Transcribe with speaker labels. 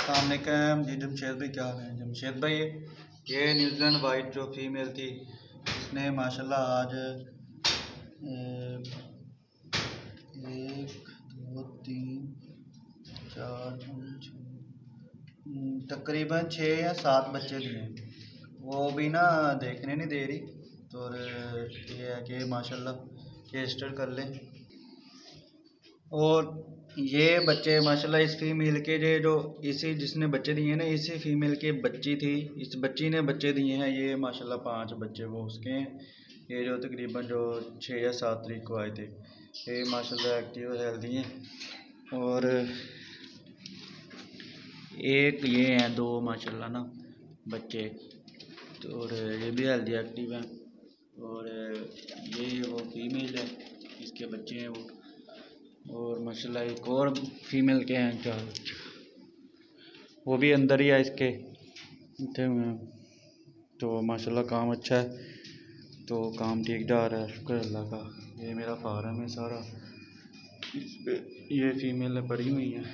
Speaker 1: अस्सलामुअलैकुम जी। जमशेद भाई क्या हाल है? जमशेद भाई ये न्यूजीलैंड वाइट जो फीमेल थी इसने माशाल्लाह आज 1 2 3 4 5 तकरीबन 6 या 7 बच्चे दिए। वो भी ना देखने नहीं दे रही, तो ये है कि माशाल्लाह रजिस्टर कर लें। और ये बच्चे माशाल्लाह इस फीमेल के जो इसी जिसने बच्चे दिए हैं ना, इसी फीमेल के बच्ची थी, इस बच्ची ने बच्चे दिए हैं। ये माशाल्लाह 5 बच्चे वो उसके हैं। ये जो तकरीबन जो 6 या 7 तारीख को आए थे, ये माशाल्लाह एक्टिव हेल्दी हैं। और एक ये हैं 2 माशाल्लाह ना बच्चे, तो और ये भी हेल्दी एक्टिव हैं। और ये वो फीमेल है, इसके बच्चे हैं वो। और माशाल्लाह एक और फीमेल के हैं 4, वो भी अंदर ही है इसके बैठे हुए हैं। तो माशाल्लाह काम अच्छा है, तो काम ठीक जा रहा है, शुक्र अल्लाह का। ये मेरा फार्म है सारा, इस पे ये फीमेल पड़ी हुई हैं।